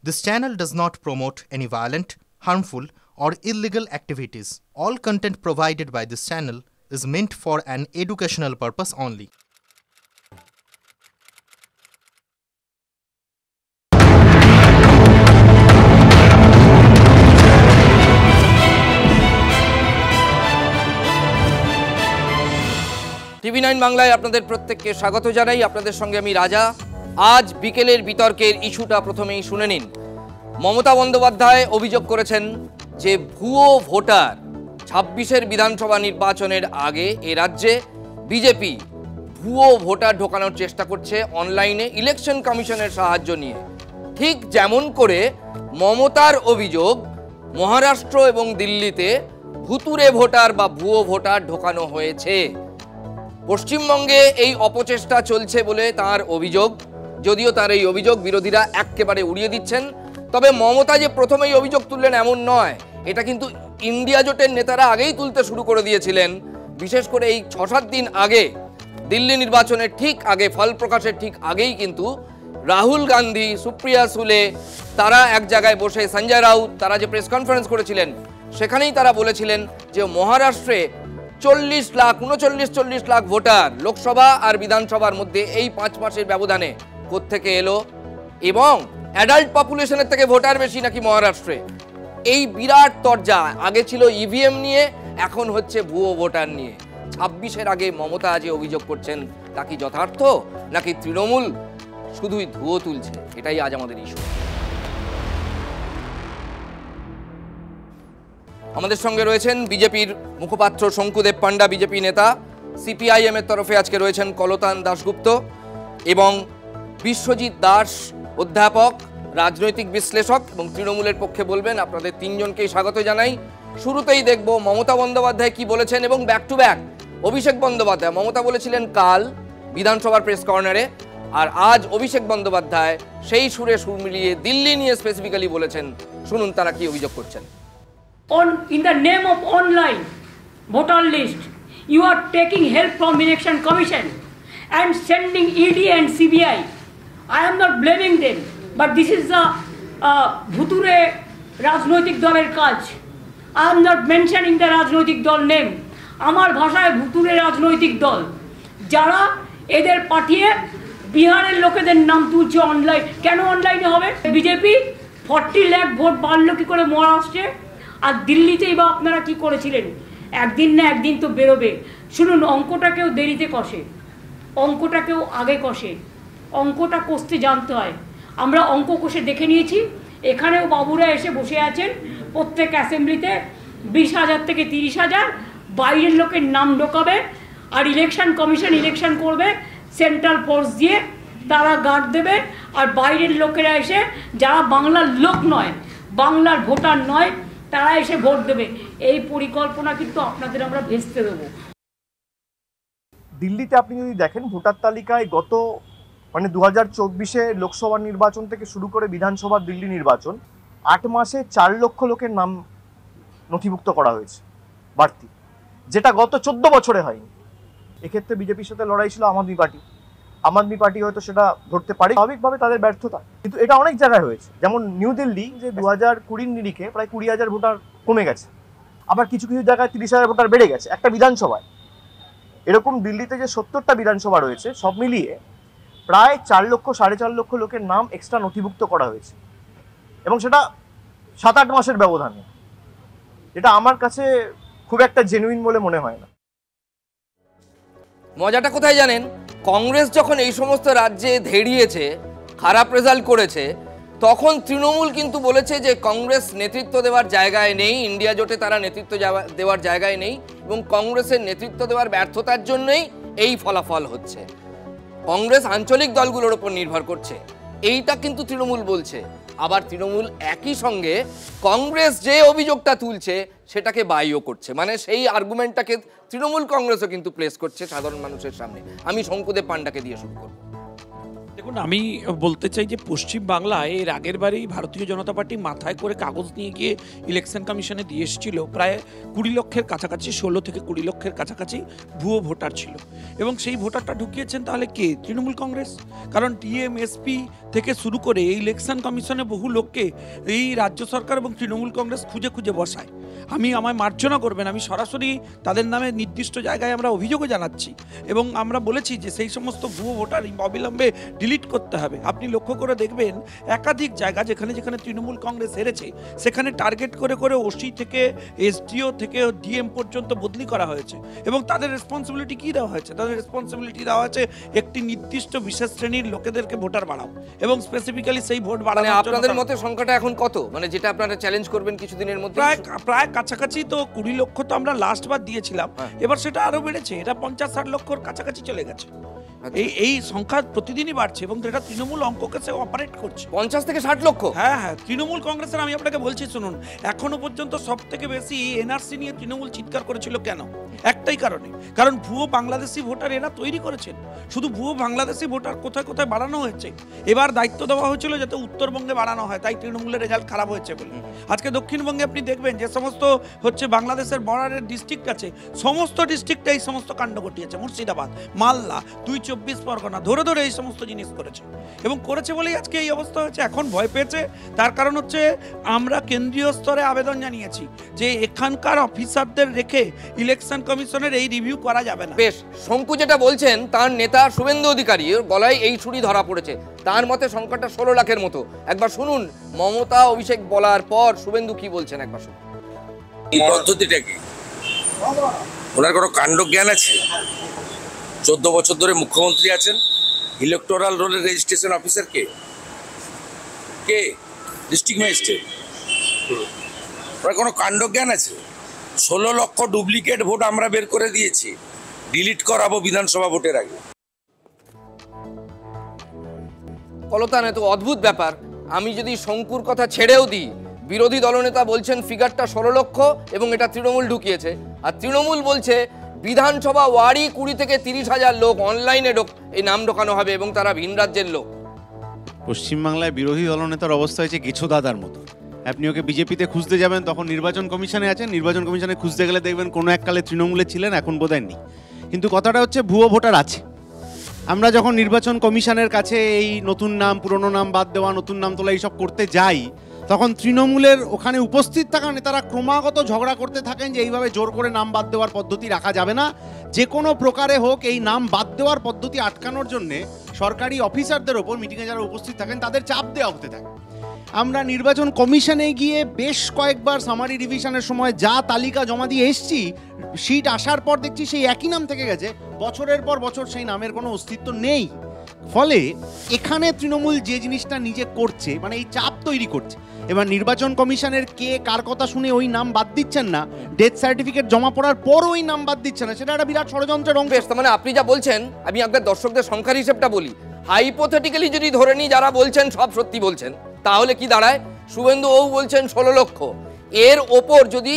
This channel does not promote any violent, harmful, or illegal activities. All content provided by this channel is meant for an educational purpose only. টিভি9 বাংলায় আপনাদের প্রত্যেককে স্বাগত জানাই। আপনাদের সঙ্গে আমি রাজা। আজ বিকেলের বিতর্কের ইস্যুটা প্রথমেই শুনে নিন। মমতা বন্দ্যোপাধ্যায় অভিযোগ করেছেন যে ভুয়ো ভোটার ২৬-এর বিধানসভা নির্বাচনের আগে এ রাজ্যে বিজেপি ভুয়ো ভোটার ঢোকানোর চেষ্টা করছে অনলাইনে ইলেকশন কমিশনের সাহায্য নিয়ে। ঠিক যেমন করে মমতার অভিযোগ মহারাষ্ট্র এবং দিল্লিতে ভুতুরে ভোটার বা ভুয়ো ভোটার ঢোকানো হয়েছে। পশ্চিমবঙ্গে এই অপচেষ্টা চলছে বলে তার অভিযোগ, যদিও তার এই অভিযোগ বিরোধীরা একেবারে উড়িয়ে দিচ্ছেন। তবে মমতা যে প্রথমেই অভিযোগ তুললেন এমন নয়, এটা কিন্তু ইন্ডিয়া জোটের নেতারা আগেই তুলতে শুরু করে দিয়েছিলেন। বিশেষ করে এই ৬-৭ দিন আগে দিল্লি নির্বাচনের ঠিক আগে, ফল প্রকাশের ঠিক আগেই কিন্তু রাহুল গান্ধী, সুপ্রিয়া সুলে তারা এক জায়গায় বসে, সঞ্জয় রাউত তারা যে প্রেস কনফারেন্স করেছিলেন সেখানেই তারা বলেছিলেন যে মহারাষ্ট্রে ৪০ লাখ ৩৯-৪০ লাখ ভোটার লোকসভা আর বিধানসভার মধ্যে এই ৫ মাসের ব্যবধানে কোত্থেকে এলো, এবং অ্যাডাল্ট পপুলেশনের থেকে ভোটার বেশি নাকি মহারাষ্ট্রে। এই বিরাট তরজা আগে ছিল ইভিএম নিয়ে, এখন হচ্ছে ভুয়ো ভোটার নিয়ে। ২৬-এর আগে মমতা যে অভিযোগ করছেন তা কি যথার্থ, নাকি তৃণমূল শুধুই ধুয়ো তুলছে? এটাই আজ আমাদের ইস্যু। আমাদের সঙ্গে রয়েছেন বিজেপির মুখপাত্র শঙ্কুদেব পান্ডা, বিজেপি নেতা। সিপিআইএম এর তরফে আজকে রয়েছেন কলতান দাশগুপ্ত এবং বিশ্বজিৎ দাস, অধ্যাপক, রাজনৈতিক বিশ্লেষক এবং তৃণমূলের পক্ষে বলবেন। আপনাদের তিনজনকেই স্বাগত জানাই। শুরুতেই দেখব মমতা বন্দ্যোপাধ্যায় কি বলেছেন, এবং back to back Abhishek Bandyopadhyay. Mamata বলেছিলেন কাল বিধানসভার প্রেস কর্নারে, আর আজ অভিষেক বন্দ্যোপাধ্যায় সেই সুরে সুর মিলিয়ে দিল্লি নিয়ে স্পেসিফিক্যালি বলেছেন। শুনুন তারা কি অভিযোগ করছেন। In the name of online voter list, you are taking help from Election Commission and sending ED and CBI. I am not blaming them, but this is the Bhuture Rajnoitik Doler Kaj. I am not mentioning the Rajnoitik Dol name. Amar bhashaয় Bhuture Rajnoitik Dol যারা এদের পাঠিয়ে বিহারের লোকেদের নাম তুলছে online. কেন অনলাইনে হবে? বিজেপি 40 লাখ ভোট বাড়লো কি করে মহারাষ্ট্রে, আর দিল্লিতেই বা আপনারা কি করেছিলেন? একদিন না একদিন তো বেরোবে। শুনুন, অঙ্কটাকেও দেরিতে কষে, অঙ্কটাকেও আগে কষে। অঙ্কটা কষতে জানতে হয়। আমরা অঙ্ক কষে দেখে নিয়েছি। এখানেও বাবুরা এসে বসে আছেন, প্রত্যেক অ্যাসেম্বলিতে 20,000 থেকে 30,000 বাইরের লোকের নাম ঢোকাবে, আর ইলেকশন কমিশন ইলেকশন করবে সেন্ট্রাল ফোর্স দিয়ে, তারা গার্ড দেবে, আর বাইরের লোকেরা এসে যারা বাংলার লোক নয়, বাংলার ভোটার নয়, তারা এসে ভোট দেবে। এই পরিকল্পনা কিন্তু আপনাদের আমরা ভেস্তে দেবো। দিল্লিতে আপনি যদি দেখেন ভোটার তালিকায় গত 2024-এ লোকসভা নির্বাচন থেকে শুরু করে বিধানসভা দিল্লি নির্বাচন 8 মাসে 4 লক্ষ লোকের নাম নথিভুক্ত করা হয়েছে বাড়তি, যেটা গত 14 বছরে হয়নি। এক্ষেত্রে বিজেপির সাথে লড়াই ছিল আম আদমি পার্টি হয়তো সেটা ধরতে পারে, স্বাভাবিকভাবে তাদের ব্যর্থতা। কিন্তু এটা অনেক জায়গায় হয়েছে, যেমন নিউ দিল্লি, যে 2020 নিরিখে প্রায় 20,000 ভোটার কমে গেছে, আবার কিছু কিছু জায়গায় 30,000 ভোটার বেড়ে গেছে একটা বিধানসভায়। এরকম দিল্লিতে যে 70টা বিধানসভা রয়েছে সব মিলিয়ে প্রায় 4 লক্ষ 4.5 লক্ষ লোকের নাম এক্সট্রা নথিভুক্ত করা হয়েছে, এবং সেটা 7-8 মাসের ব্যবধানে। এটা আমার কাছে খুব একটা জেনুইন বলে মনে হয় না। মজাটা কোথায় জানেন? কংগ্রেস যখন এই সমস্ত রাজ্যে ধেড়িয়েছে, খারাপ রেজাল্ট করেছে, তখন তৃণমূল কিন্তু বলেছে যে কংগ্রেস নেতৃত্ব দেওয়ার জায়গায় নেই, ইন্ডিয়া জোটে তারা নেতৃত্ব দেওয়ার জায়গায় নেই, এবং কংগ্রেসের নেতৃত্ব দেওয়ার ব্যর্থতার জন্যই এই ফলাফল হচ্ছে। কংগ্রেস আঞ্চলিক দলগুলোর উপর নির্ভর করছে, এইটা কিন্তু তৃণমূল বলছে। আবার তৃণমূল একই সঙ্গে কংগ্রেস যে অভিযোগটা তুলছে সেটাকে বাইও করছে, মানে সেই আর্গুমেন্টটাকে তৃণমূল কংগ্রেসও কিন্তু প্লেস করছে সাধারণ মানুষের সামনে। আমি শঙ্কুদেব পান্ডাকে দিয়ে শুরু করব। দেখুন, আমি বলতে চাই যে পশ্চিম বাংলায় এর আগের বারেই ভারতীয় জনতা পার্টি মাথায় করে কাগজ নিয়ে গিয়ে ইলেকশন কমিশনে দিয়ে এসেছিল। প্রায় 20 লক্ষের কাছাকাছি, 16 থেকে 20 লক্ষের কাছাকাছি ভুয়ো ভোটার ছিল, এবং সেই ভোটারটা ঢুকিয়েছেন তাহলে কে? তৃণমূল কংগ্রেস। কারণ টিএমএসপি থেকে শুরু করে এই ইলেকশন কমিশনে বহু লোককে এই রাজ্য সরকার এবং তৃণমূল কংগ্রেস খুঁজে খুঁজে বসায়। আমায় মার্জনা করবেন, আমি সরাসরি তাদের নামে নির্দিষ্ট জায়গায় আমরা অভিযোগও জানাচ্ছি, এবং আমরা বলেছি যে সেই সমস্ত ভুয়ো ভোটার অবিলম্বে ডিলিট করতে হবে। আপনি লক্ষ্য করে দেখবেন একাধিক জায়গা যেখানে যেখানে তৃণমূল কংগ্রেস হেরেছে সেখানে টার্গেট করে করে ওসি থেকে এসডিও থেকে ডিএম পর্যন্ত বদলি করা হয়েছে, এবং তাদের রেসপন্সিবিলিটি কি দেওয়া হয়েছে? তাদের রেসপন্সিবিলিটি দেওয়া হয়েছে একটি নির্দিষ্ট বিশেষ শ্রেণীর লোকেদেরকে ভোটার বাড়াও, এবং স্পেসিফিক্যালি সেই ভোট বাড়ানো। আপনাদের মতে সংখ্যাটা এখন কত, মানে যেটা আপনারা চ্যালেঞ্জ করবেন কিছুদিনের মধ্যে? প্রায় কাছাকাছি তো 20 লক্ষ তো আমরা লাস্ট বার দিয়েছিলাম, এবার সেটা আরো বেড়েছে, এটা 50-60 লক্ষর কাছাকাছি চলে গেছে। এই সংখ্যা প্রতিদিনই বাড়ছে, এবং যেটা তৃণমূল অঙ্ককে সে অপারেট করছে। 50 থেকে 60 লক্ষ? হ্যাঁ, তৃণমূল কংগ্রেসের আমি আপনাকে বলছি শুনুন, এখনো পর্যন্ত সব থেকে বেশি এনআরসি নিয়ে তৃণমূল চিৎকার করেছিল কেন? একটাই কারণে, কারণ ভুয়ো বাংলাদেশি ভোটার এরা তৈরি করেছেন। শুধু ভুয়ো বাংলাদেশি ভোটার কোথায় কোথায় বাড়ানো হয়েছে, এবার দায়িত্ব দেওয়া হয়েছিল যাতে উত্তরবঙ্গে বাড়ানো হয়, তাই তৃণমূলের রেজাল্ট খারাপ হয়েছে বলে। আজকে দক্ষিণবঙ্গে আপনি দেখবেন যে সমস্ত বাংলাদেশের বর্ডারের ডিস্ট্রিক্ট আছে, সমস্ত ডিস্ট্রিক্টে এই সমস্ত কাণ্ড ঘটিয়েছে। মুর্শিদাবাদ, মালদা, 24 পরগনা ধরে ধরে এই সমস্ত জিনিস করেছে, এবং করেছে বলেই আজকে এই অবস্থা হয়েছে। এখন ভয় পেয়েছে, তার কারণ হচ্ছে আমরা কেন্দ্রীয় স্তরে আবেদন জানিয়েছি যে এখানকার অফিসারদের রেখে ইলেকশন কমিশনের এই রিভিউ করা যাবে না। বেশ, শঙ্কু যেটা বলছেন তার নেতা শুভেন্দু অধিকারী গলায় এই ছুরি ধরা পড়েছে, তার মতে সংখ্যাটা 16 লাখের মতো। একবার শুনুন মমতা অভিষেক বলার পর শুভেন্দু কি বলছেন, একবার শুনুন। এই পদ্ধতিটা কি? ওনার কোনো কাণ্ড জ্ঞান আছে? 14 বছর ধরে মুখ্যমন্ত্রী আছেন, ইলেকটোরাল রোলের রেজিস্ট্রেশন অফিসার কে? District magistrate. ওনার কোনো কাণ্ড জ্ঞান আছে? 16 লক্ষ ডুপ্লিকেট ভোট আমরা বের করে দিয়েছি, ডিলিট করাবো বিধানসভা ভোটের আগে। কলতান, এত অদ্ভুত ব্যাপার। আমি যদি শঙ্কুর কথা ছেড়েও দিই, বিরোধী দলনেতা বলছেন ফিগারটা 16 লক্ষ এবং এটা তৃণমূল ঢুকিয়েছে, আর তৃণমূল বলছে বিধানসভা ওয়ার্ডই 20 থেকে 30,000 লোক অনলাইনে এই নাম ঢোকানো হবে, এবং তারা ভিন রাজ্যের লোক। পশ্চিমবাংলায় বিরোধী দলনেতার অবস্থা হয়েছে গেছো দাদার মতো। আপনি ওকে বিজেপিতে খুঁজতে যাবেন তখন নির্বাচন কমিশনে আছেন, নির্বাচন কমিশনে খুঁজতে গেলে দেখবেন কোনো এককালে তৃণমূলে ছিলেন, এখন বোধহয় নেই। কিন্তু কথাটা হচ্ছে ভুয়ো ভোটার আছে। আমরা যখন নির্বাচন কমিশনের কাছে এই নতুন নাম পুরনো নাম বাদ দেওয়া, নতুন নাম তোলা এইসব করতে যাই, তখন তৃণমূলের ওখানে উপস্থিত থাকা নেতারা ক্রমাগত ঝগড়া করতে থাকেন যে এইভাবে জোর করে নাম বাদ দেওয়ার পদ্ধতি রাখা যাবে না, যে কোনো প্রকারে হোক এই নাম বাদ দেওয়ার পদ্ধতি আটকানোর জন্যে সরকারি অফিসারদের ওপর মিটিংয়ে যারা উপস্থিত থাকেন তাদের চাপ দেওয়া হতে থাকে। আমরা নির্বাচন কমিশনে গিয়ে বেশ কয়েকবার সামারি রিভিশনের সময় যা তালিকা জমা দিয়ে এসছি, সিট আসার পর দেখছি সেই একই নাম থেকে গেছে, বছরের পর বছর সেই নামের কোনো অস্তিত্ব নেই। ফলে এখানে তৃণমূল যে জিনিসটা নিজে করছে, মানে এই চাপ তৈরি করছে। এবার নির্বাচন কমিশনের কে কার কথা শুনে ওই নাম বাদ দিচ্ছেন না, ডেথ সার্টিফিকেট জমা পড়ার পর ওই নাম বাদ দিচ্ছে না, সেটা একটা বিরাট ষড়যন্ত্রের অংশ। বেশ, মানে আপনি যা বলছেন, আমি আপনার দর্শকদের সংখ্যার হিসেবটা বলি। হাইপোথেটিক্যালি যদি ধরে নিই যারা বলছেন সব সত্যি বলছেন, তাহলে কি দাঁড়ায়? শুভেন্দু বলছেন 16 লক্ষ, এর ওপর যদি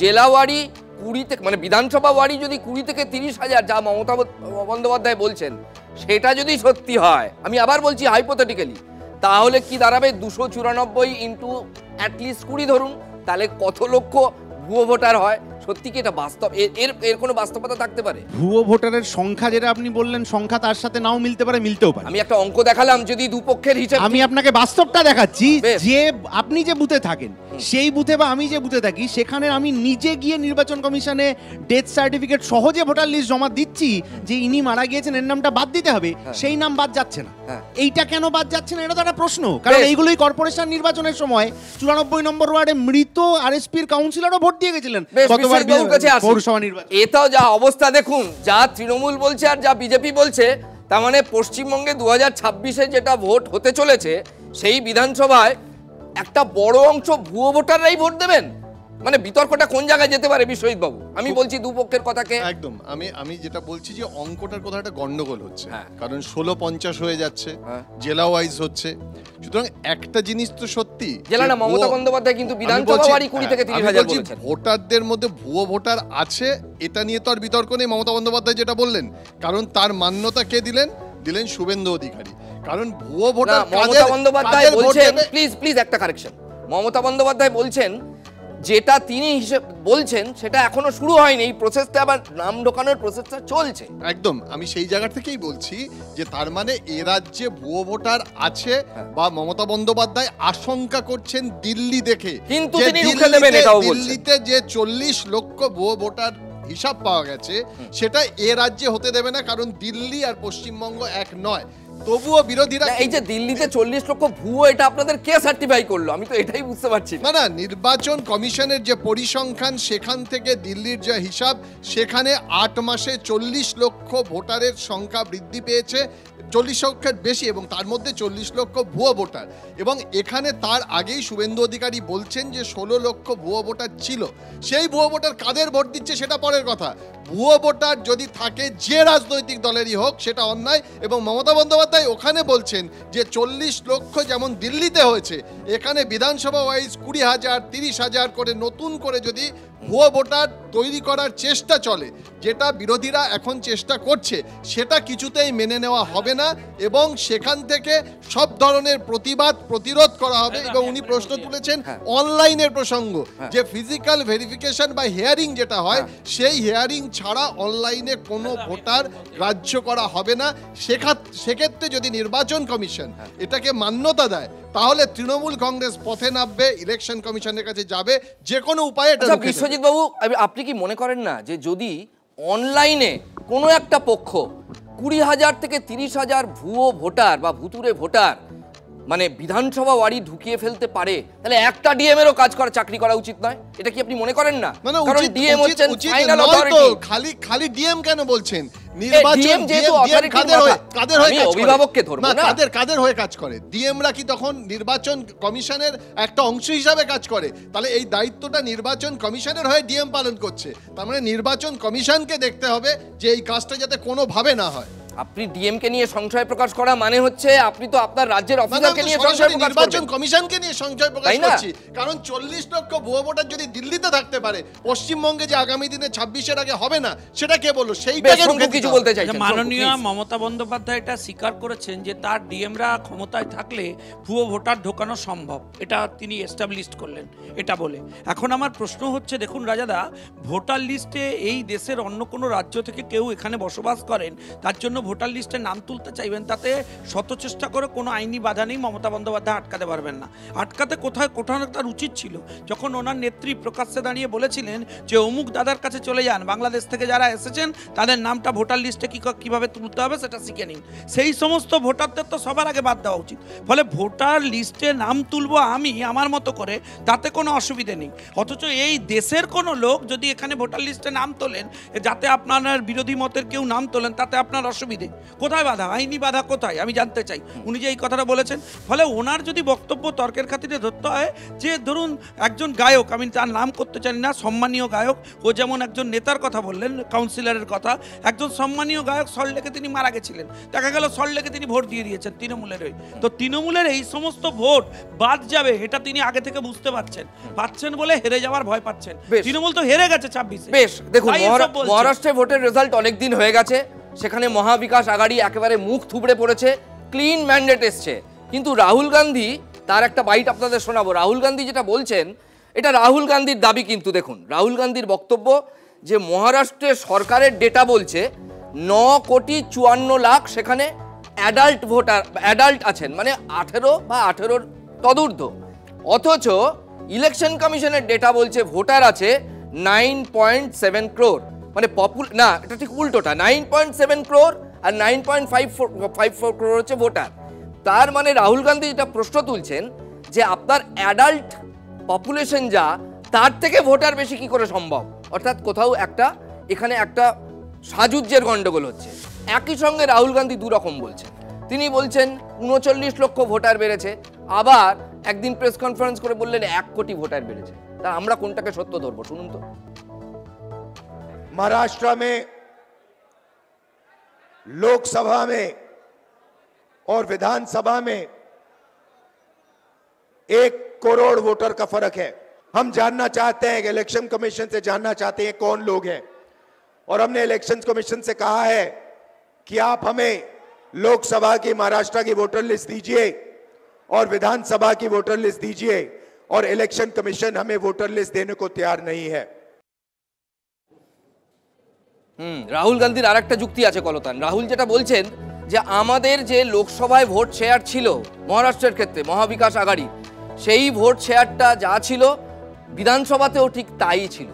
জেলা ওয়ারি 20 থেকে, মানে বিধানসভা ওয়ারি যদি 20 থেকে 30,000 যা মমতা বন্দ্যোপাধ্যায় বলছেন, সেটা যদি সত্যি হয়, আমি আবার বলছি হাইপোথেটিক্যালি, তাহলে কি দাঁড়াবে? 294 ইন্টু অ্যাটলিস্ট 20 ধরুন, তাহলে কত লক্ষ ভুয়ো ভোটার হয়? সত্যি কি এটা বাস্তব? এর কোনো বাস্তবতা থাকতে পারে? ভুয়ো ভোটারের সংখ্যা যেটা আপনি বললেন, সংখ্যা তার সাথে নাও মিলতে পারে, মিলতেও পারে। আমি একটা অঙ্ক দেখালাম, যদি দুপক্ষের হিসাব, আমি আপনাকে বাস্তবটা দেখাচ্ছি। যে আপনি যে বুথে থাকেন সেই বুথে বা আমি যে বুথে থাকি সেখানে আমি নিজে গিয়ে নির্বাচন কমিশনে ডেথ সার্টিফিকেট সহজে ভোটার লিস্ট জমা দিচ্ছি যে ইনি মারা গিয়েছেন, এর নামটা বাদ দিতে হবে, সেই নাম বাদ যাচ্ছে না। এইটা কেন বাদ যাচ্ছে না, এটা তো একটা প্রশ্ন। কারণ এইগুলোই কর্পোরেশন নির্বাচনের সময় 94 নম্বর ওয়ার্ডে মৃত আরএসপির কাউন্সিলরও ভোট দিয়ে গেছিলেন গতবার পৌরসভা নির্বাচন। এটাও যা অবস্থা দেখুন, যা তৃণমূল বলছে আর যা বিজেপি বলছে, তার মানে পশ্চিমবঙ্গে 2026-এ যেটা ভোট হতে চলেছে সেই বিধানসভায় একটা বড় অংশ ভুয়ো ভোটাররাই ভোট দেবেন। মানে বিতর্কটা কোন জায়গায় যেতে পারে বিশ্বজিৎ বাবু? আমি বলছি দুপক্ষের কথাকে একদম, আমি যেটা বলছি যে অঙ্কটার কথা একটা গন্ডগোল হচ্ছে, কারণ 16-50 হয়ে যাচ্ছে, জেলা ওয়াইজ হচ্ছে। সুতরাং একটা জিনিস তো সত্যি, জেলা না, মমতা বন্দ্যোপাধ্যায় কিন্তু বিধানসভা ওয়ারি 20 থেকে 30,000 বলেছেন। ভোটারদের মধ্যে ভুয়ো ভোটার আছে, এটা নিয়ে তো আর বিতর্ক নেই। মমতা বন্দ্যোপাধ্যায় যেটা বললেন, কারণ তার মান্যতা কে দিলেন? শুভেন্দু অধিকারী। কারণ ভুয়ো ভোটার মমতা বন্দ্যোপাধ্যায় বলছেন, প্লিজ একটা কারেকশন, মমতা বন্দ্যোপাধ্যায় বলছেন যেটা তিনি বলছেন সেটা এখনো শুরু হয়নি, এই প্রসেসটা আবার নাম ঢোকানোর প্রসেসটা চলছে। একদম, আমি সেই জায়গা থেকেই বলছি যে তার মানে এ রাজ্যে ভুয়ো ভোটার আছে বা মমতা বন্দ্যোপাধ্যায় আশঙ্কা করছেন দিল্লি দেখে, কিন্তু তিনি রুখে দেবেন এটাও বলছেন। দিল্লিতে যে 40 লক্ষ ভুয়ো ভোটার হিসাব পাওয়া গেছে সেটা এ রাজ্যে হতে দেবে না, কারণ দিল্লি আর পশ্চিমবঙ্গ এক নয়। তবুও বিরোধীরা এই যে দিল্লিতে 40 লক্ষ ভুয়ো, এটা আপনাদের কে সার্টিফাই করলো? আমি তো এটাই বুঝতে পারছি না। নির্বাচন কমিশনের যে পরিসংখ্যান সেখান থেকে দিল্লির যে হিসাব, সেখানে 8 মাসে 40 লক্ষ ভোটারের সংখ্যা বৃদ্ধি পেয়েছে, 40 লক্ষের বেশি, এবং তার মধ্যে 40 লক্ষ ভুয়ো ভোটার। এবং এখানে তার আগেই শুভেন্দু অধিকারী বলছেন যে 16 লক্ষ ভুয়ো ভোটার ছিল। সেই ভুয়ো ভোটার কাদের ভোট দিচ্ছে সেটা পরের কথা, ভুয়ো ভোটার যদি থাকে যে রাজনৈতিক দলেরই হোক সেটা অন্যায়। এবং মমতা বন্দ্যোপাধ্যায় ওখানে বলছেন যে 40 লক্ষ যেমন দিল্লিতে হয়েছে, এখানে বিধানসভা ওয়াইজ 20,000 30,000 করে নতুন করে যদি ভুয়ো ভোটার তৈরি করার চেষ্টা চলে, যেটা বিরোধীরা এখন চেষ্টা করছে, সেটা কিছুতেই মেনে নেওয়া হবে না এবং সেখান থেকে সব ধরনের প্রতিরোধ করা হবে। এবং উনি প্রশ্ন তুলেছেন অনলাইনের প্রসঙ্গ, যে ফিজিক্যাল ভেরিফিকেশন বা হিয়ারিং যেটা হয়, সেই হিয়ারিং ছাড়া অনলাইনে কোনো ভোটার গ্রাহ্য করা হবে না। সেক্ষেত্রে যদি নির্বাচন কমিশন এটাকে মান্যতা দেয়, তাহলে তৃণমূল কংগ্রেস পথে নামবে, ইলেকশন কমিশনের কাছে যাবে, যে কোনো উপায়ে এটা রুখে দেবে। বিশ্বজিৎ বাবু, আপনি কি মনে করেন না যে যদি অনলাইনে কোনো একটা পক্ষ 20,000 থেকে 30,000 ভুয়ো ভোটার বা ভুতুরে ভোটার মানে বিধানসভা ওয়ারি ঢুকিয়ে ফেলতে পারে, তাহলে একটা ডিএম এরও কাজ করা, চাকরি করা উচিত নয়? এটা কি আপনি মনে করেন না? কারণ ডিএম হচ্ছেন ফাইনাল অথরিটি। খালি ডিএম কেন বলছেন? অভিভাবককে ধরবো না, কাদের হয়ে কাজ করে? ডিএমরা কি তখন নির্বাচন কমিশনের একটা অংশ হিসাবে কাজ করে? তাহলে এই দায়িত্বটা নির্বাচন কমিশনের হয়ে ডিএম পালন করছে। তার মানে নির্বাচন কমিশনকে দেখতে হবে যে এই কাজটা যাতে কোনোভাবে না হয়। আপনি ডিএম কে নিয়ে সংশয় প্রকাশ করা মানে হচ্ছে আপনি তো আপনার রাজ্যের অফিসারকে নিয়ে সংশয় প্রকাশ করছেন। নির্বাচন কমিশনকে নিয়ে সংশয় প্রকাশ করছি, কারণ 40 লক্ষ ভুয়ো ভোটার যদি দিল্লিতে থাকতে পারে, পশ্চিমবঙ্গে যে আগামী দিনে 26-এর আগে হবে না, সেটা কে বললো? সেইটাকে কিছু বলতে চাইছেন? মাননীয় মমতা বন্দ্যোপাধ্যায় এটা স্বীকার করেছেন যে তার ডিএমরা ক্ষমতায় থাকলে ভুয়ো ভোটার ঢোকানো সম্ভব, এটা তিনি এস্টাবলিশ করলেন এটা বলে। এখন আমার প্রশ্ন হচ্ছে, দেখুন রাজাদা, ভোটার লিস্টে এই দেশের অন্য কোনো রাজ্য থেকে কেউ এখানে বসবাস করেন, তার জন্য ভোটার লিস্টে নাম তুলতে চাইবেন, তাতে শত চেষ্টা করে কোনো আইনি বাধা নেই, মমতা বন্দ্যোপাধ্যায় আটকাতে পারবেন না। আটকাতে কোথাও তার উচিত ছিল, যখন ওনার নেত্রী প্রকাশ্যে দাঁড়িয়ে বলেছিলেন যে অমুক দাদার কাছে চলে যান, বাংলাদেশ থেকে যারা এসেছেন তাদের নামটা ভোটার লিস্টে কীভাবে তুলতে হবে সেটা শিখে নিন। সেই সমস্ত ভোটারদের তো সবার আগে বাদ দেওয়া উচিত। ফলে ভোটার লিস্টে নাম তুলবো আমি আমার মতো করে, তাতে কোনো অসুবিধে নেই। অথচ এই দেশের কোনো লোক যদি এখানে ভোটার লিস্টে নাম তোলেন, যাতে আপনার বিরোধী মতের কেউ নাম তোলেন, তাতে আপনার অসুবিধে কোথায়? বাধা, আইনি বাধা কোথায়? আমি জানতে চাই উনি যে এই কথাটা বলেছেন। ফলে ওনার যদি বক্তব্য তর্কের খাতিরে ধরতে হয়, যে ধরুন একজন গায়ক, আমি তার নাম করতে চাই না, সম্মানীয় গায়ক, ও যেমন একজন নেতার কথা বললেন, কাউন্সিলরের কথা, একজন সম্মানীয় গায়ক সল্টলেকে তিনি মারা গেছিলেন, দেখা গেল সল্টলেকে তিনি ভোট দিয়ে দিয়েছেন তৃণমূলের হয়ে, তো তৃণমূলের এই সমস্ত ভোট বাদ যাবে, এটা তিনি আগে থেকে বুঝতে পাচ্ছেন বলে হেরে যাওয়ার ভয় পাচ্ছেন। তৃণমূল তো হেরে গেছে 26-এ। বেশ, দেখুন মহারাষ্ট্রে ভোটের রেজাল্ট অনেকদিন হয়ে গেছে, সেখানে মহাবিকাশ আঘাড়ি একেবারে মুখ থুবড়ে পড়েছে, ক্লিন ম্যান্ডেট এসছে। কিন্তু রাহুল গান্ধী, তার একটা বাইট আপনাদের শোনাবো। রাহুল গান্ধী যেটা বলছেন, এটা রাহুল গান্ধীর দাবি, কিন্তু দেখুন রাহুল গান্ধীর বক্তব্য যে মহারাষ্ট্রের সরকারের ডেটা বলছে 9,54,00,000 সেখানে অ্যাডাল্ট ভোটার, অ্যাডাল্ট আছেন, মানে 18 বা 18-র তদূর্ধ্ব। অথচ ইলেকশন কমিশনের ডেটা বলছে ভোটার আছে 9.7 crore, মানে না, এটা ঠিক উল্টোটা, 9.7 crore আর 9.54 crore হচ্ছে ভোটার। তার মানে রাহুল গান্ধী যেটা প্রশ্ন তুলছেন যে আপনার অ্যাডাল্ট পপুলেশন যা, তার থেকে ভোটার বেশি কি করে সম্ভব? অর্থাৎ কোথাও এখানে একটা সাজুজ্যের গন্ডগোল হচ্ছে। একই সঙ্গে রাহুল গান্ধী দুরকম বলছেন। তিনি বলছেন 39 লক্ষ ভোটার বেড়েছে, আবার একদিন প্রেস কনফারেন্স করে বললেন 1 কোটি ভোটার বেড়েছে। তা আমরা কোনটাকে সত্য ধরবো শুনুন তো। महाराष्ट्र में लोकसभा में और विधानसभा में 1 करोड़ वोटर का फर्क है। हम जानना चाहते हैं, इलेक्शन कमीशन से जानना चाहते हैं कौन लोग हैं, और हमने इलेक्शन कमीशन से कहा है कि आप हमें लोकसभा की महाराष्ट्र की वोटर लिस्ट दीजिए और विधानसभा की वोटर लिस्ट दीजिए, और इलेक्शन कमीशन हमें वोटर लिस्ट देने को तैयार नहीं है। রাহুল গান্ধীর আরেকটা যুক্তি আছে কলতান। রাহুল যেটা বলছেন যে আমাদের যে লোকসভায় ভোট শেয়ার ছিল মহারাষ্ট্রের ক্ষেত্রে মহাবিকাশ আঘাড়ি, সেই ভোট শেয়ারটা যা ছিল বিধানসভাতেও ঠিক তাই ছিল,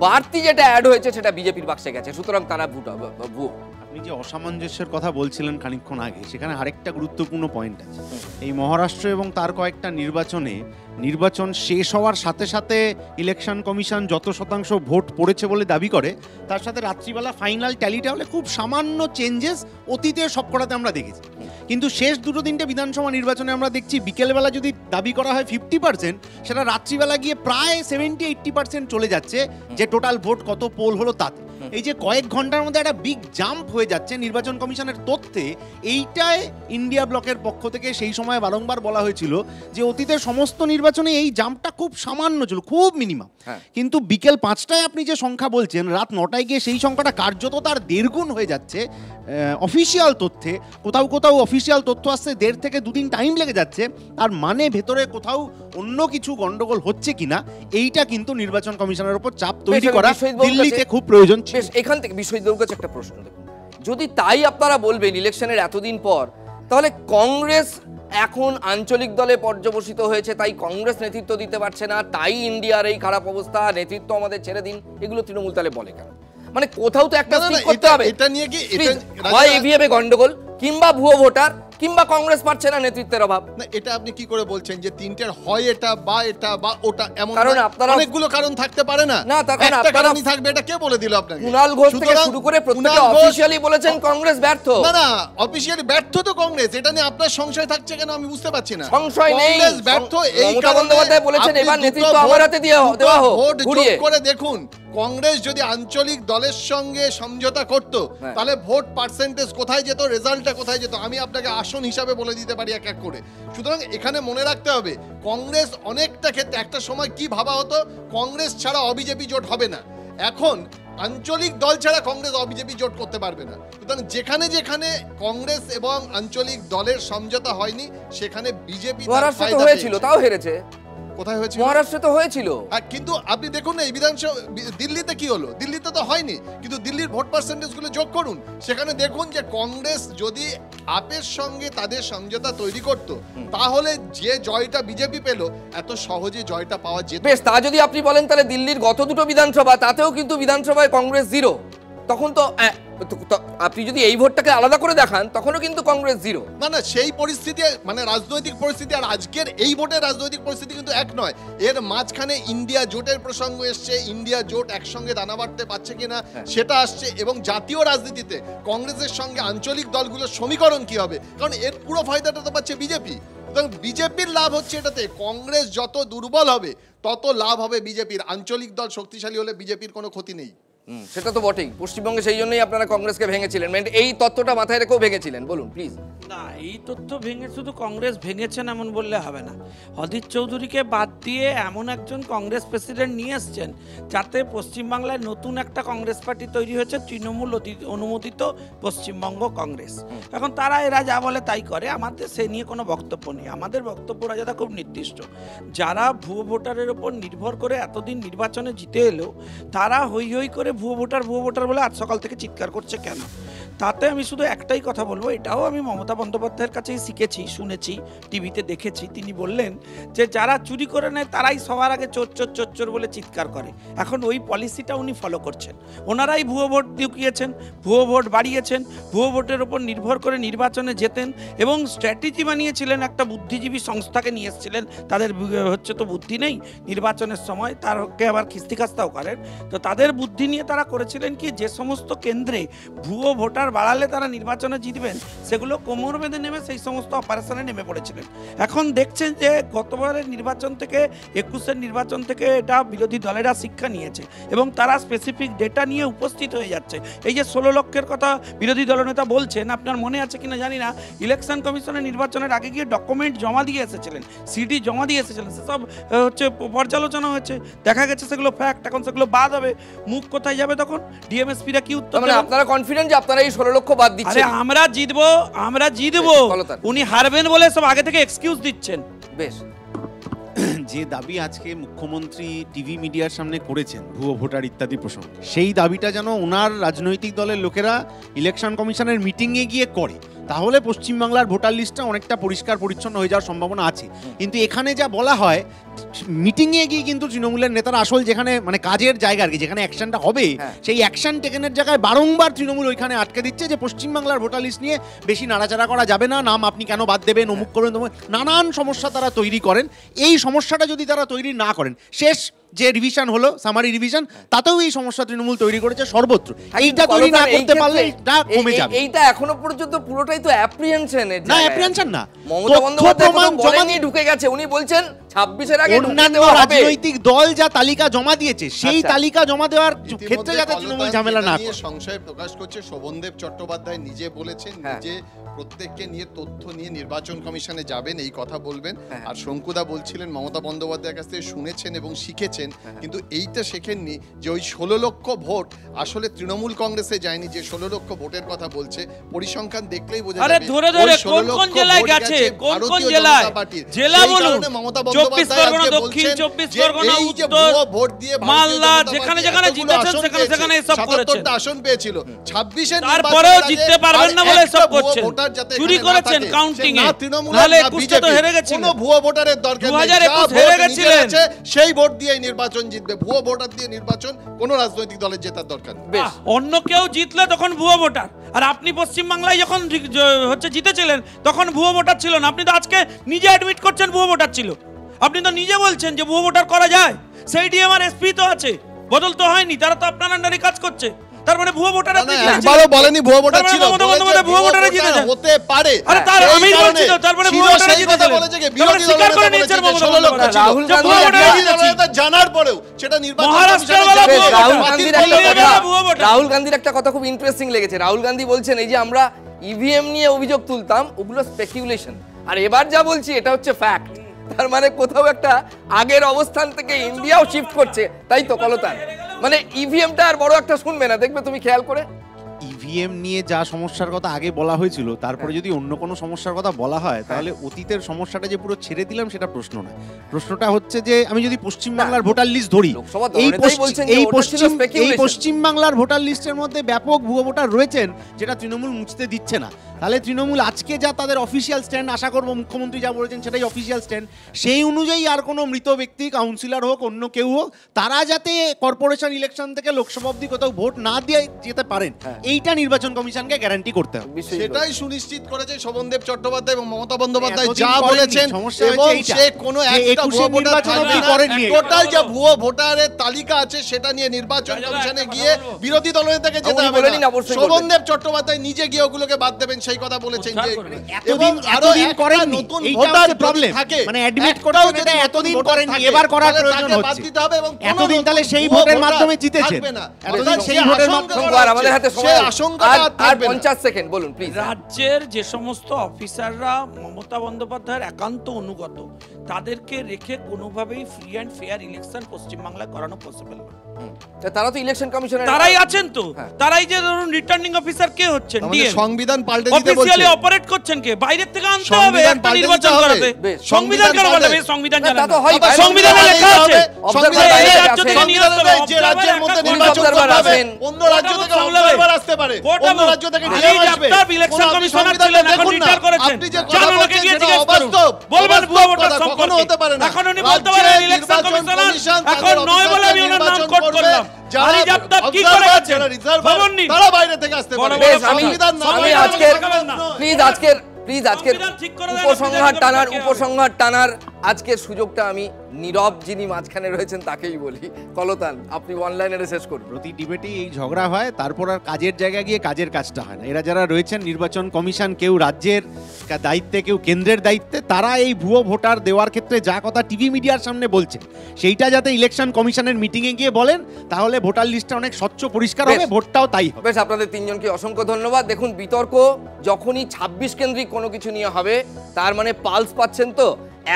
বাড়তি যেটা অ্যাড হয়েছে সেটা বিজেপির বাক্সে গেছে, সুতরাং তারা ভুয়ো। আপনি যে অসামঞ্জস্যের কথা বলছিলেন খানিকক্ষণ আগে, সেখানে আরেকটা গুরুত্বপূর্ণ পয়েন্ট আছে। এই মহারাষ্ট্র এবং তার কয়েকটা নির্বাচন শেষ হওয়ার সাথে সাথে ইলেকশন কমিশন যত শতাংশ ভোট পড়েছে বলে দাবি করে, তার সাথে রাত্রিবেলা ফাইনাল ট্যালিটা হলে খুব সামান্য চেঞ্জেস অতীতে সবকটাতে আমরা দেখেছি। কিন্তু শেষ 2-3টে বিধানসভা নির্বাচনে আমরা দেখছি বিকেলবেলা যদি দাবি করা হয় 50%, সেটা রাত্রিবেলা গিয়ে প্রায় 70-80% চলে যাচ্ছে, যে টোটাল ভোট কত পোল হলো তাতে। এই যে কয়েক ঘন্টার মধ্যে একটা বিগ জাম্প হয়ে যাচ্ছে নির্বাচন কমিশনের তথ্যে, এইটাই ইন্ডিয়া ব্লকের পক্ষ থেকে সেই সময় বারংবার বলা হয়েছিল যে অতীতের সমস্ত নির্বাচনে এই জাম্পটা খুব সামান্য ছিল, খুব মিনিমাম। কিন্তু বিকেল 5টায় আপনি যে সংখ্যা বলছেন, রাত 9টায় গিয়ে সেই সংখ্যাটা কার্যত তার 1.5 গুণ হয়ে যাচ্ছে অফিসিয়াল তথ্যে। কোথাও কোথাও অফিসিয়াল তথ্য আসছে 1.5 থেকে 2 দিন টাইম লেগে যাচ্ছে। তার মানে ভেতরে কোথাও অন্য কিছু গন্ডগোল হচ্ছে কিনা, এইটা কিন্তু নির্বাচন কমিশনের উপর চাপ তৈরি করা দিল্লিতে খুব প্রয়োজন। এখান থেকে বিশ্বজিৎবাবুর কাছে একটা প্রশ্ন, দেখুন যদি তাই আপনারা বলবেন ইলেকশনের এতদিন পর, তাহলে কংগ্রেস এখন আঞ্চলিক দলে পর্যবসিত হয়েছে, তাই কংগ্রেস নেতৃত্ব দিতে পারছে না, তাই ইন্ডিয়ার এই খারাপ অবস্থা, নেতৃত্ব আমাদের ছেড়ে দিন, এগুলো তৃণমূল তাহলে বলে কেন? মানে কোথাও তো একটা ঠিক করতে হবে। এটা নিয়ে কি হয় ইভিএম এ গন্ডগোল, কিংবা ভুয়ো ভোটার, কিংবা কংগ্রেস পারছে না নেতৃত্বের অভাব। না, এটা আপনি কি করে বলছেন যে তিনটের হয় এটা বা ওটা? এমন কারণ আপনারা অনেকগুলো কারণ থাকতে পারে না। না, তখন একটা কারণই থাকবে, এটা কে বলে দিল আপনাকে? কুণাল ঘোষ থেকে শুরু করে প্রত্যেকে অফিশিয়ালি বলেছেন কংগ্রেস ব্যর্থ। না, অফিশিয়ালি ব্যর্থ তো কংগ্রেস, এটা নিয়ে আপনার সংশয় থাকছে কেন আমি বুঝতে পারছি না। সংশয় নেই, কংগ্রেস ব্যর্থ এই মমতা বন্দ্যোপাধ্যায় বলেছেন এবার নেতৃত্ব আমার হাতে দেওয়া হোক। ভোট যোগ করে দেখুন, কংগ্রেস যদি আঞ্চলিক দলের সঙ্গে সমঝোতা করত, তাহলে ভোট পার্সেন্টেজ কোথায় যেত, রেজাল্টটা কোথায় যেত, আমি আপনাকে আসন হিসাবে বলে দিতে পারি এক এক করে। সুতরাং এখানে মনে রাখতে হবে, কংগ্রেস অনেকটা ক্ষেত্রে একটা সময় কি ভাবা হতো, কংগ্রেস ছাড়া অবিজেপি জোট হবে না। এখন আঞ্চলিক দল ছাড়া কংগ্রেস অবিজেপি জোট করতে পারবে না। সুতরাং যেখানে যেখানে কংগ্রেস এবং আঞ্চলিক দলের সমঝোতা হয়নি, সেখানে বিজেপি হয়েছিল, তাও হেরেছে। কোথায় হয়েছিল? মহারাষ্ট্রে তো হয়েছিল। কিন্তু আপনি দেখুন না, এই বিধানসভা দিল্লিতে কি হলো? দিল্লিতে তো হয়নি, কিন্তু দিল্লির ভোট পার্সেন্টেজ গুলো যোগ করুন, সেখানে দেখুন যে কংগ্রেস যদি আপের সঙ্গে তাদের সমঝোতা তৈরি করত, তাহলে যে জয়টা বিজেপি পেল, এত সহজে জয়টা পাওয়া যেত। বেশ, তা যদি আপনি বলেন, তাহলে দিল্লির গত 2টো বিধানসভা, তাতেও কিন্তু বিধানসভায় কংগ্রেস 0। তখন তো আপনি যদি এই ভোটটাকে আলাদা করে দেখান, তখনও কিন্তু কংগ্রেস 0। না, সেই পরিস্থিতি, মানে রাজনৈতিক পরিস্থিতি আর আজকের এই ভোটের রাজনৈতিক পরিস্থিতি কিন্তু এক নয়। এর মাঝখানে ইন্ডিয়া জোটের প্রসঙ্গ এসছে, ইন্ডিয়া জোট একসঙ্গে দানা বাড়তে পারছে কিনা সেটা আসছে, এবং জাতীয় রাজনীতিতে কংগ্রেসের সঙ্গে আঞ্চলিক দলগুলোর সমীকরণ কি হবে, কারণ এর পুরো ফায়দাটা তো পাচ্ছে বিজেপি। বিজেপির লাভ হচ্ছে এটাতে, কংগ্রেস যত দুর্বল হবে তত লাভ হবে বিজেপির। আঞ্চলিক দল শক্তিশালী হলে বিজেপির কোনো ক্ষতি নেই। সেটা তো বটেই। পশ্চিমবঙ্গে সেই জন্যই আপনারা কংগ্রেসকে ভেঙেছিলেন, মানে এই তত্ত্বটা মাথায় রেখেও ভেঙেছিলেন। বলুন প্লিজ। না, এই তথ্য ভেঙে শুধু কংগ্রেস ভেঙেছেন এমন বললে হবে না। অধীর চৌধুরীকে বাদ দিয়ে এমন একজন কংগ্রেস প্রেসিডেন্ট নিয়ে এসছেন, যাতে পশ্চিমবাংলায় নতুন একটা কংগ্রেস পার্টি তৈরি হয়েছে, তৃণমূল অনুমোদিত পশ্চিমবঙ্গ কংগ্রেস। এখন এরা যা বলে তাই করে, আমাদের সে নিয়ে কোনো বক্তব্য নেই। আমাদের বক্তব্য রাজাদা খুব নির্দিষ্ট। যারা ভুয়ো ভোটারের ওপর নির্ভর করে এতদিন নির্বাচনে জিতে এলো, তারা হই হই করে ভুয়ো ভোটার বলে আজ সকাল থেকে চিৎকার করছে কেন? তাতে আমি শুধু একটাই কথা বলবো, এটাও আমি মমতা বন্দ্যোপাধ্যায়ের কাছেই শিখেছি, শুনেছি, টিভিতে দেখেছি। তিনি বললেন যে যারা চুরি করে নেয় তারাই সবার আগে চোর চোর চোর চোর বলে চিৎকার করে। এখন ওই পলিসিটা উনি ফলো করছেন। ওনারাই ভুয়ো ভোট ঢুকিয়েছেন, ভুয়ো ভোট বাড়িয়েছেন, ভুয়ো ভোটের ওপর নির্ভর করে নির্বাচনে যেতেন, এবং স্ট্র্যাটেজি বানিয়েছিলেন। একটা বুদ্ধিজীবী সংস্থাকে নিয়ে এসেছিলেন, তাদের তো বুদ্ধি নেই নির্বাচনের সময়, তারকে আবার খিস্তিখাস্তাও করেন। তো তাদের বুদ্ধি নিয়ে তারা করেছিলেন কি, যে সমস্ত কেন্দ্রে ভুয়ো ভোটার বাড়ালে তারা নির্বাচনে জিতবেন, সেগুলো কোমর বেঁধে নেমে সেই সমস্ত অপারেশনে নেমে পড়েছিলেন। এখন দেখছেন যে গতবারের নির্বাচন থেকে, 21-এর নির্বাচন থেকে এটা বিরোধী দলেরা শিক্ষা নিয়েছে, এবং তারা স্পেসিফিক ডেটা নিয়ে উপস্থিত হয়ে যাচ্ছে। এই যে 16 লক্ষের কথা বিরোধী দলনেতা বলছেন, আপনার মনে আছে কিনা জানি না, ইলেকশন কমিশনের নির্বাচনের আগে গিয়ে ডকুমেন্ট জমা দিয়ে এসেছিলেন, সিডি জমা দিয়ে এসেছিলেন, সেসব পর্যালোচনা হয়েছে, দেখা গেছে সেগুলো ফ্যাক্ট। এখন সেগুলো বাদ হবে, মুখ কোথায় যাবে তখন? ডিএমএসপিরা কি উত্তর? মানে আপনারা কনফিডেন্ট যে আপনারা এই 16 লক্ষ বাদ দিচ্ছে। আরে আমরা জিতবো উনি হারবেন বলে সব আগে থেকে এক্সকিউজ দিচ্ছেন। বেশ, যে দাবি আজকে মুখ্যমন্ত্রী টিভি মিডিয়ার সামনে করেছেন ভুয়ো ভোটার ইত্যাদি প্রসঙ্গে, সেই দাবিটা যেন ওনার রাজনৈতিক দলের লোকেরা ইলেকশন কমিশনের মিটিংয়ে গিয়ে করে, তাহলে পশ্চিমবাংলার ভোটার লিস্টটা অনেকটা পরিষ্কার পরিচ্ছন্ন হয়ে যাওয়ার সম্ভাবনা আছে। কিন্তু এখানে যা বলা হয়, মিটিংয়ে গিয়ে কিন্তু তৃণমূলের নেতারা আসল যেখানে মানে কাজের জায়গা আর কি, যেখানে অ্যাকশনটা হবে সেই অ্যাকশন টেকেনের জায়গায় বারংবার তৃণমূল ওইখানে আটকে দিচ্ছে যে পশ্চিমবাংলার ভোটার লিস্ট নিয়ে বেশি নাড়াচাড়া করা যাবে না, নাম আপনি কেন বাদ দেবেন, অমুক করবেন, নানান সমস্যা তারা তৈরি করেন। এই সমস্যাটা যদি তারা তৈরি না করেন, শেষ যে রিভিশন হলো সামারি রিভিশন, তাতেও এই সমস্যা তৃণমূল তৈরি করেছে সর্বত্র। এইটা তৈরি না করতে পারলে এটা কমে যাবে। এইটা এখনো পর্যন্ত পুরোটাই তো অ্যাপ্রিহেনশনের না, অ্যাপ্রিহেনশন না, মমতা বন্দ্যোপাধ্যায় বলেননি, ঢুকে গেছে। উনি বলছেন 26-এর আগে অন্যান্য রাজনৈতিক দল যা তালিকা জমা দিয়েছে সেই তালিকা জমা দেওয়ার ক্ষেত্রে যাতে তৃণমূল ঝামেলা না করে। সংশয় প্রকাশ করছে শোভনদেব চট্টোপাধ্যায় নিজে বলেছেন, নিজে প্রত্যেককে নিয়ে তথ্য নিয়ে নির্বাচন কমিশনে যাবেন, এই কথা বলবেন। আর শঙ্কুদা বলছিলেন মমতা বন্দ্যোপাধ্যায়ের কাছ থেকে শুনেছেন এবং শিখেছেন, কিন্তু এইটা শেখেননি যে ওই 16 লক্ষ ভোট আসলে তৃণমূল কংগ্রেসে যায়নি। যে 16 লক্ষ ভোটের কথা বলছে, পরিসংখ্যান দেখলেই বোঝা যাবে। ধরে ধরে কোন কোন জেলায় গেছে, কোন কোন জেলায়, জেলা বলুন, মমতা 24 পরগনা, দক্ষিণ 24 পরগনা, উত্তর, ভোট দিয়ে মালদা, যেখানে যেখানে জিতেছেন সেখানে সেখানে এসব করেছেন। 77টা আসন পেয়েছিল, 26-এর তারপরেও জিততে পারবেন না বলে সব করছেন, চুরি করেছেন কাউন্টিং এ, নালে 21 তো হেরে গেছিলেন। কোনো ভুয়ো ভোটারের দরকার নেই, 2021 হেরে গেছিলেন, সেই ভোট দিয়ে নির্বাচন জিতবে। ভুয়ো ভোটার দিয়ে নির্বাচন কোনো রাজনৈতিক দলের জেতার দরকার নেই। অন্য কেউ জিতলে তখন ভুয়ো ভোটার, আর আপনি পশ্চিমবাংলায় যখন হচ্ছে জিতেছিলেন তখন ভুয়ো ভোটার ছিল না। আপনি তো আজকে নিজে অ্যাডমিট করছেন ভুয়ো ভোটার ছিল, আপনি তো নিজে বলছেন যে ভুয়ো ভোটার করা যায়। সেই ডিএমআর এসপি তো আছে, বদল তো হয়নি, তারা তো আপনার আন্ডারে কাজ করছে। তার মানে ভুয়ো ভোটার আপনি একবারও বলেনি ভুয়ো ভোটার ছিল, ভুয়ো ভোটারে জিতেছেন হতে পারে। আরে তার আমি বলছি তো, তার মানে ভুয়ো ভোটারে জিতেছেন বলেছে যে বিরোধী দলের করে নিয়েছেন মমতা বন্দ্যোপাধ্যায়। রাহুল গান্ধী জানার পরেও সেটা নির্বাচন রাহুল গান্ধীর একটা কথা খুব ইন্টারেস্টিং লেগেছে। রাহুল গান্ধী বলছেন এই যে আমরা ইভিএম নিয়ে অভিযোগ তুলতাম ওগুলো স্পেকুলেশন, আর এবার যা বলছি এটা হচ্ছে ফ্যাক্ট। তার মানে কোথাও একটা আগের অবস্থান থেকে ইন্ডিয়াও শিফট করছে, তাই তো কলতান? মানে ইভিএমটা আর বড় একটা শুনবে না, দেখবে তুমি খেয়াল করে। ইভিএম নিয়ে যা সমস্যার কথা আগে বলা হয়েছিল, তারপরে যদি অন্য কোনো সমস্যার কথা বলা হয় তাহলে অতীতের সমস্যাটা যে পুরো ছেড়ে দিলাম সেটা প্রশ্ন নয়। প্রশ্নটা হচ্ছে যে আমি যদি পশ্চিমবাংলার ভোটার লিস্ট ধরি, এই পশ্চিমবাংলার ভোটার লিস্টের মধ্যে ব্যাপক ভুয়ো ভোটার রয়েছেন যেটা তৃণমূল মুছতে দিচ্ছে না। তাহলে তৃণমূল আজকে যা তাদের অফিসিয়াল স্ট্যান্ড, আশা করবো মুখ্যমন্ত্রী যা বলেছেন সেটাই অফিসিয়াল স্ট্যান্ড, সেই অনুযায়ী আর কোনো মৃত ব্যক্তি, কাউন্সিলর হোক অন্য কেউ হোক, তারা যাতে কর্পোরেশন ইলেকশন থেকে লোকসভা অবধি কোথাও ভোট না দিয়ে যেতে পারেন, এইটা নির্বাচন কমিশনকে গ্যারান্টি করতে হবে। সেটাই সুনিশ্চিত করেছে শোভনদেব চট্টোপাধ্যায় এবং মমতা বন্দ্যোপাধ্যায় যা বলেছেন, এবং সে কোনো একটা ভুয়ো ভোটার করেননি। টোটাল যে ভুয়ো ভোটারের তালিকা আছে সেটা নিয়ে নির্বাচন কমিশনে গিয়ে বিরোধী দলনেতাকে যেতে হবে না, শোভনদেব চট্টোপাধ্যায় নিজে গিয়ে ওগুলোকে বাদ দেবেন সেই কথা বলেছেন। যে এতদিন করেননি, নতুন ভোটার প্রবলেম থাকে, মানে অ্যাডমিট করাও যেটা এতদিন করেননি, এবার করার প্রয়োজন হচ্ছে। এতদিন তাহলে সেই ভোটের মাধ্যমে জিতেছেন, এতদিন সেই ভোটের মাধ্যমে আমাদের হাতে সময় আর 50 সেকেন্ড বলুন প্লিজ। রাজ্যের যে সমস্ত অফিসাররা মমতা বন্দ্যোপাধ্যায়ের একান্ত অনুগত, তাদেরকে রেখে কোনোভাবেই ফ্রি অ্যান্ড ফেয়ার ইলেকশন পশ্চিমবাংলায় করানো পসিবল না। তারা তো ইলেকশন কমিশনার, তারাই আছেন তো, তারাই যে ধরুন রিটার্নিং অফিসার কে হচ্ছেন, সংবিধান পাল্টে দিতে বলছে, অফিশিয়ালি অপারেট করছেন কে, বাইরের থেকে আনতে হবে একটা নির্বাচন করাতে। সংবিধান কেন পাল্টাবে? সংবিধান জানেন না, সংবিধানে লেখা আছে সংবিধানে রাজ্য থেকে নিয়ে আসতে হবে, যে রাজ্যের মধ্যে নির্বাচন করতে হবে অন্য রাজ্য থেকে অবজারভার আসতে পারে, অন্য রাজ্য থেকে ডিএম আসবে। ইলেকশন কমিশনার ছিলেন, এখন রিটায়ার করেছেন, জানো না কে গিয়ে জিজ্ঞেস করুন, বলবেন ভুয়ো ভোটার সম্পর্কে হতে পারে না। এখন উনি বলতে পারেন ইলেকশন কমিশনার এখন নয় বলে আমি ওনার নাম কোট করলাম। যারা কি করে গেছেন খবরনি, তারা বাইরে থেকে আসতে পারে। আমি আজকের প্লিজ আজকের উপসংহার টানার আজকের সুযোগটা আমি নীরব যিনি মাঝখানে রয়েছেন তাকেই বলি। কলতান, আপনি অনলাইনে শেষ করুন। প্রতি ডিবেটেই এই ঝগড়া হয়, তারপর আর কাজের জায়গায় গিয়ে কাজের কাজটা হয় না। এরা যারা রয়েছেন নির্বাচন কমিশন, কেউ রাজ্যের দায়িত্বে, কেউ কেন্দ্রের দায়িত্বে, তারা এই ভুয়ো ভোটার দেওয়ার ক্ষেত্রে যা কথা টিভি মিডিয়ার সামনে বলছেন সেইটা যাতে ইলেকশন কমিশনের মিটিংয়ে গিয়ে বলেন, তাহলে ভোটার লিস্টটা অনেক স্বচ্ছ পরিষ্কার হবে, ভোটটাও তাই হবে। বেশ, আপনাদের তিনজনকে অসংখ্য ধন্যবাদ। দেখুন, বিতর্ক যখনই 26 কেন্দ্রিক কোনো কিছু নিয়ে হবে, তার মানে পালস পাচ্ছেন তো।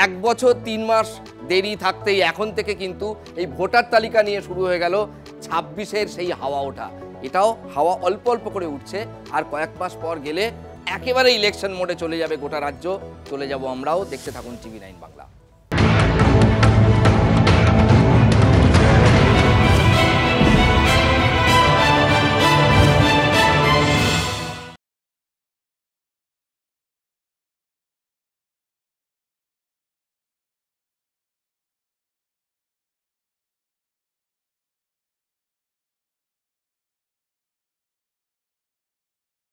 1 বছর 3 মাস দেরি থাকতেই এখন থেকে কিন্তু এই ভোটার তালিকা নিয়ে শুরু হয়ে গেল 26-এর সেই হাওয়া ওঠা। এটাও হাওয়া অল্প অল্প করে উঠছে, আর কয়েক মাস পর গেলে একেবারে ইলেকশন মোডে চলে যাবে গোটা রাজ্য, চলে যাব আমরাও। দেখতে থাকুন TV9 বাংলা।